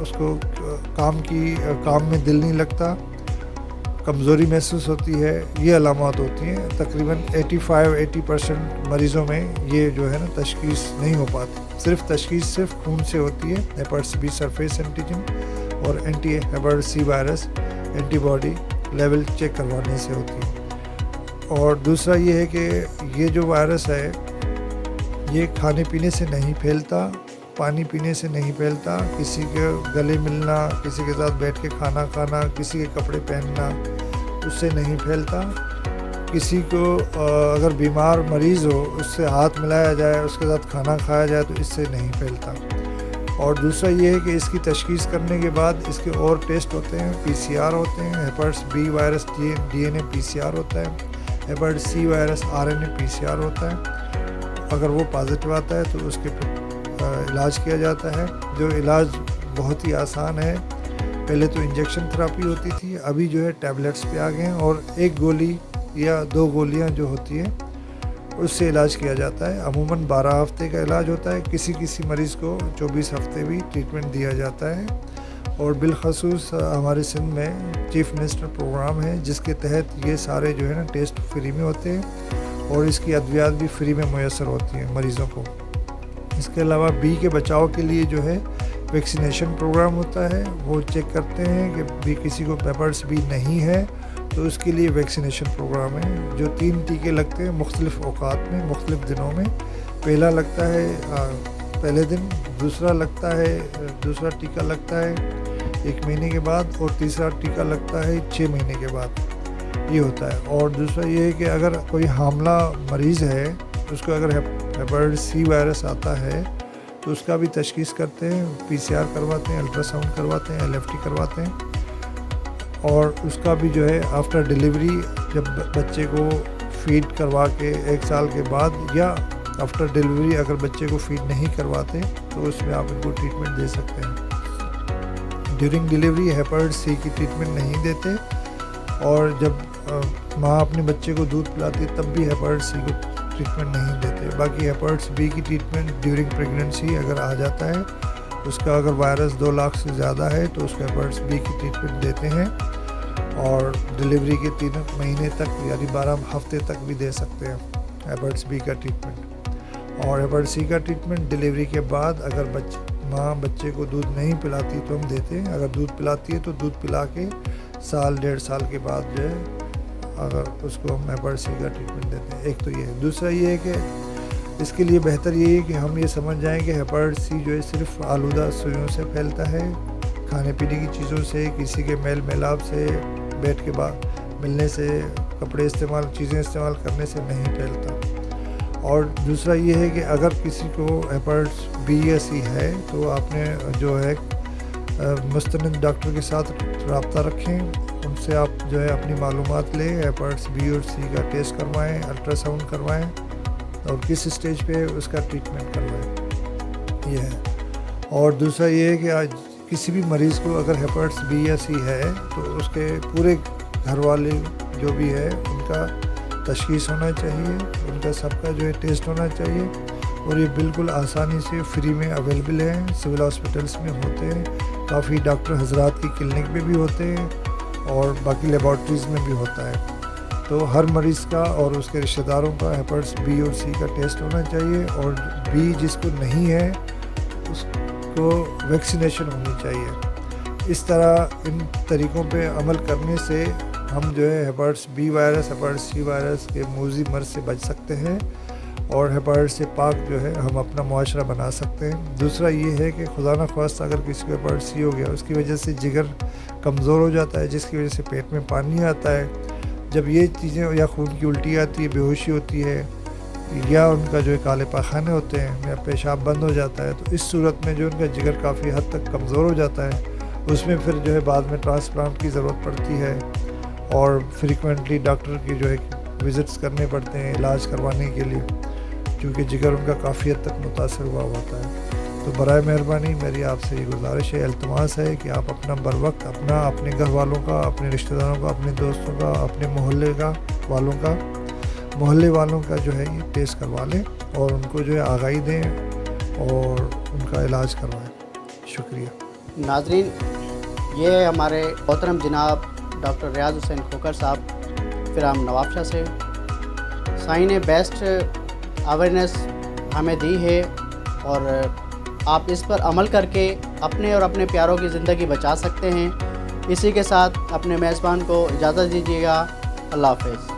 اس کو کام میں دل نہیں لگتا، کمزوری محسوس ہوتی ہے، یہ علامات ہوتی ہیں۔ تقریباً 85-80% مریضوں میں یہ جو ہے نا تشخیص نہیں ہو پاتی، تشخیص صرف خون سے ہوتی ہے، ہیپاٹائٹس بی سرفیس اینٹیجن اور anti hepatitis C virus antibody level check کروانے سے ہوتی ہے۔ اور دوسرا یہ ہے کہ یہ جو وائرس ہے یہ کھانے پینے سے نہیں پھیلتا، پانی پینے سے نہیں پھیلتا، کسی کے گلے ملنا، کسی کے ساتھ بیٹھ کے کھانا کھانا، کسی کے کپڑے پہننا، اس سے نہیں پھیلتا۔ کسی کو اگر بیمار مریض ہو اس سے ہاتھ ملایا جائے، اس کے ساتھ کھانا کھایا جائے تو اس سے نہیں پھیلتا۔ اور دوسرا یہ ہے کہ اس کی تشخیص کرنے کے بعد اس کے اور ٹیسٹ ہوتے ہیں، PCR ہوتے ہیں، hepatitis B virus DNA PCR ہوتا ہے، hepatitis C virus RNA PCR ہوتا ہے۔ اگر وہ پازیٹیو آتا ہے تو اس کے علاج کیا جاتا ہے، جو علاج بہت ہی آسان ہے۔ پہلے تو انجیکشن تھراپی ہوتی تھی، ابھی جو ہے ٹیبلیٹس پہ آ گئے ہیں، اور 1 گولی یا 2 گولیاں جو ہوتی ہیں اس سے علاج کیا جاتا ہے۔ عموماً 12 ہفتے کا علاج ہوتا ہے، کسی مریض کو 24 ہفتے بھی ٹریٹمنٹ دیا جاتا ہے۔ اور بالخصوص ہمارے سندھ میں چیف منسٹر پروگرام ہے جس کے تحت یہ سارے جو ہے نا ٹیسٹ فری میں ہوتے ہیں، اور اس کی ادویات بھی فری میں میسر ہوتی ہیں مریضوں کو۔ اس کے علاوہ بی کے بچاؤ کے لیے جو ہے ویکسینیشن پروگرام ہوتا ہے، وہ چیک کرتے ہیں کہ کسی کو ہیپاٹائٹس بی نہیں ہے تو اس کے لیے ویکسینیشن پروگرام ہے، جو 3 ٹیکے لگتے ہیں مختلف اوقات میں، مختلف دنوں میں۔ پہلا لگتا ہے پہلے دن، دوسرا ٹیکہ لگتا ہے 1 مہینے کے بعد، اور تیسرا ٹیکہ لگتا ہے 6 مہینے کے بعد، یہ ہوتا ہے۔ اور دوسرا یہ ہے کہ اگر کوئی حاملہ مریض ہے، اس کو اگر ہیپاٹائٹس سی وائرس آتا ہے تو اس کا بھی تشخیص کرتے ہیں، PCR کرواتے ہیں، الٹرا ساؤنڈ کرواتے ہیں، LFT کرواتے ہیں، اور اس کا بھی جو ہے آفٹر ڈیلیوری جب بچے کو فیڈ کروا کے 1 سال کے بعد، یا آفٹر ڈیلیوری اگر بچے کو فیڈ نہیں کرواتے تو اس میں آپ ان کو ٹریٹمنٹ دے سکتے ہیں۔ ڈیورنگ ڈیلیوری ہیپاٹائٹس سی کی ٹریٹمنٹ نہیں دیتے، اور جب ماں اپنے بچے کو دودھ پلاتی ہے تب بھی ہیپاٹائٹس سی کو ٹریٹمنٹ نہیں دیتے۔ باقی ہیپاٹائٹس بی کی ٹریٹمنٹ ڈیورنگ پریگننسی اگر آ جاتا ہے، اس کا اگر وائرس 2 لاکھ سے زیادہ ہے تو اس کو ہیپاٹائٹس بی کی ٹریٹمنٹ دیتے ہیں، اور ڈیلیوری کے 3 مہینے تک یعنی 12 ہفتے تک بھی دے سکتے ہیں ہیپاٹائٹس بی کا ٹریٹمنٹ۔ اور ہیپاٹائٹس سی کا ٹریٹمنٹ ڈیلیوری کے بعد اگر ماں بچے کو دودھ نہیں پلاتی تو ہم دیتے ہیں، اگر دودھ پلاتی ہے تو دودھ پلا کے 1.5 سال کے بعد جو ہے اگر اس کو ہم ہیپاٹائٹس سی کا ٹریٹمنٹ دیتے ہیں۔ ایک تو یہ ہے، دوسرا یہ ہے کہ اس کے لیے بہتر یہ ہے کہ ہم یہ سمجھ جائیں کہ ہیپاٹائٹس سی جو ہے صرف آلودہ سوئیوں سے پھیلتا ہے، کھانے پینے کی چیزوں سے، کسی کے میل میلاب سے، بیٹھ کے بعد ملنے سے، کپڑے چیزیں استعمال کرنے سے نہیں پھیلتا۔ اور دوسرا یہ ہے کہ اگر کسی کو ہیپاٹائٹس بی یا سی ہے تو آپ نے جو ہے مستند ڈاکٹر کے ساتھ رابطہ رکھیں، ان سے آپ جو ہے اپنی معلومات لیں، ہیپاٹائٹس بی اور سی کا ٹیسٹ کروائیں، الٹرا ساؤنڈ کروائیں، اور کس اسٹیج پہ اس کا ٹریٹمنٹ کروائیں، یہ ہے۔ اور دوسرا یہ ہے کہ آج کسی بھی مریض کو اگر ہیپاٹائٹس بی یا سی ہے تو اس کے پورے گھر والے جو بھی ہے ان کا تشخیص ہونا چاہیے، ان کا سب کا جو ہے ٹیسٹ ہونا چاہیے، اور یہ بالکل آسانی سے فری میں اویلیبل ہیں، سول ہاسپٹلس میں ہوتے ہیں، کافی ڈاکٹر حضرات کی کلینک پہ بھی ہوتے ہیں، اور باقی لیبارٹریز میں بھی ہوتا ہے۔ تو ہر مریض کا اور اس کے رشتہ داروں کا ہیپاٹائٹس بی اور سی کا ٹیسٹ ہونا چاہیے، اور بی جس کو نہیں ہے اس کو ویکسینیشن ہونی چاہیے۔ اس طرح ان طریقوں پہ عمل کرنے سے ہم جو ہے hepatitis B virus, hepatitis C virus کے موذی مرض سے بچ سکتے ہیں، اور ہیپاٹائٹس سے پاک جو ہے ہم اپنا معاشرہ بنا سکتے ہیں۔ دوسرا یہ ہے کہ خدا نخواستہ اگر کسی کو ہیپاٹائٹس سی ہو گیا، اس کی وجہ سے جگر کمزور ہو جاتا ہے، جس کی وجہ سے پیٹ میں پانی آتا ہے، جب یہ چیزیں یا خون کی الٹی آتی ہے، بے ہوشی ہوتی ہے، یا ان کا جو ہے کالے پاخانے ہوتے ہیں یا پیشاب بند ہو جاتا ہے، تو اس صورت میں جو ان کا جگر کافی حد تک کمزور ہو جاتا ہے، اس میں پھر جو ہے بعد میں ٹرانسپلانٹ کی ضرورت پڑتی ہے، اور فریکوینٹلی ڈاکٹر کی جو ہے وزٹس کرنے پڑتے ہیں علاج کروانے کے لیے، کیونکہ جگر ان کا کافی حد تک متاثر ہوا ہوتا ہے۔ تو برائے مہربانی میری آپ سے یہ گزارش ہے، التماس ہے کہ آپ اپنا بر وقت اپنے گھر والوں کا، اپنے رشتہ داروں کا، اپنے دوستوں کا، اپنے محلے والوں کا جو ہے یہ ٹیسٹ کروا لیں، اور ان کو جو ہے آگاہی دیں اور ان کا علاج کروائیں۔ شکریہ۔ ناظرین، یہ ہمارے محترم جناب ڈاکٹر ریاض حسین کھوکھر صاحب فرام نوابشاہ سے سائیں نے بیسٹ اویئرنیس ہمیں دی ہے، اور آپ اس پر عمل کر کے اپنے اور اپنے پیاروں کی زندگی بچا سکتے ہیں۔ اسی کے ساتھ اپنے میزبان کو اجازت دیجیے گا۔ اللہ حافظ۔